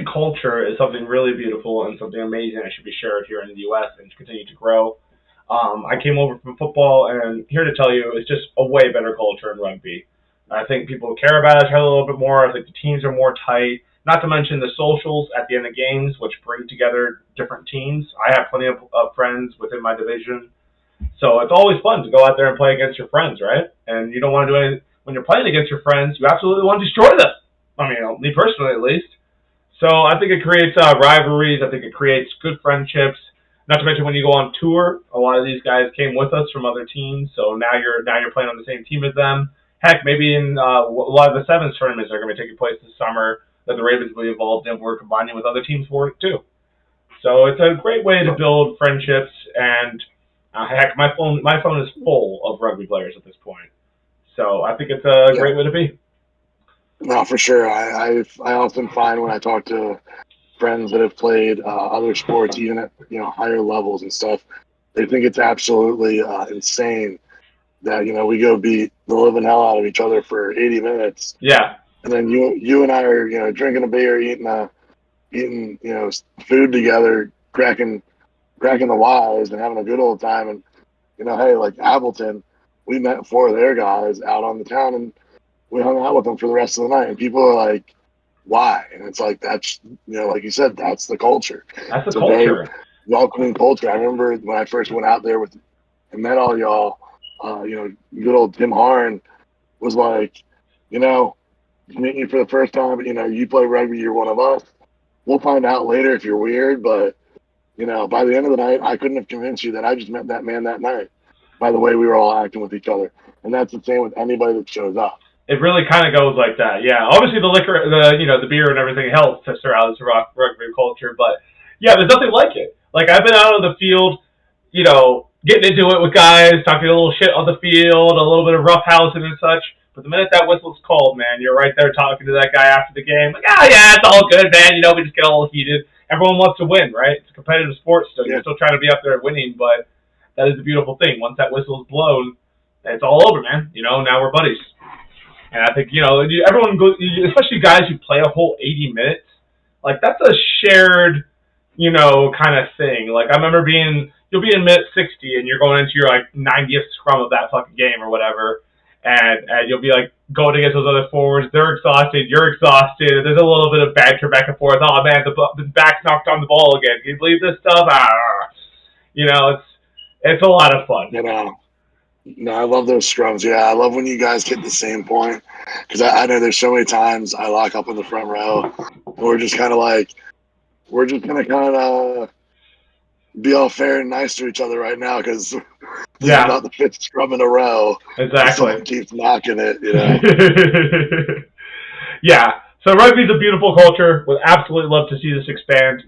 rugby culture is something really beautiful and something amazing that should be shared here in the U.S. and continue to grow. I came over from football, and here to tell you, it's just a way better culture in rugby. I think people care about each other a little bit more. I think the teams are more tight. Not to mention the socials at the end of games, which bring together different teams. I have plenty of friends within my division, so it's always fun to go out there and play against your friends, right? And you don't want to do anything when you're playing against your friends. You absolutely want to destroy them. I mean, me personally, at least. So I think it creates rivalries. I think it creates good friendships. Not to mention when you go on tour, a lot of these guys came with us from other teams, so now you're playing on the same team as them. Heck, maybe in a lot of the sevens tournaments that are going to be taking place this summer that the Ravens will be involved in, we're combining with other teams for it too. So it's a great way to build friendships, and heck, my phone is full of rugby players at this point. So I think it's a great way to be. No, for sure. I often find when I talk to friends that have played other sports, even at higher levels and stuff, they think it's absolutely insane that we go beat the living hell out of each other for 80 minutes. Yeah. And then you and I are drinking a beer, eating food together, cracking the wise and having a good old time. And hey, like Appleton, we met 4 of their guys out on the town and we hung out with them for the rest of the night. And people are like, why? And it's like, that's, like you said, that's the culture. That's the culture. Very welcoming culture. I remember when I first went out there and met all y'all, good old Tim Harn was like, meeting you for the first time, you play rugby, you're one of us. We'll find out later if you're weird, but, by the end of the night, I couldn't have convinced you that I just met that man that night by the way we were all acting with each other. And that's the same with anybody that shows up. It really kind of goes like that, yeah. Obviously, the liquor, the beer and everything helps to surround this rugby culture, but yeah, there's nothing like it. Like I've been out on the field, getting into it with guys, talking a little shit on the field, a little bit of roughhousing and such. But the minute that whistle's called, man, you're right there talking to that guy after the game, like, oh yeah, it's all good, man. We just get a little heated. Everyone wants to win, right? It's a competitive sport still. You're still trying to be up there winning, but that is the beautiful thing. Once that whistle's blown, it's all over, man. Now we're buddies. And I think, everyone goes, especially guys who play a whole 80 minutes, like that's a shared, kind of thing. Like I remember you'll be in minute 60 and you're going into your like 90th scrum of that fucking game or whatever. And you'll be like going against those other forwards. They're exhausted. You're exhausted. There's a little bit of banter back and forth. Oh man, the back's knocked on the ball again. Can you believe this stuff? It's a lot of fun. No, I love those scrums. Yeah, I love when you guys get the same point because I know there's so many times I lock up in the front row. And we're just kind of like, we're just going to be all fair and nice to each other right now because this is about the 5th scrum in a row. Exactly. Someone keeps knocking it, Yeah. So rugby's a beautiful culture. Would absolutely love to see this expand.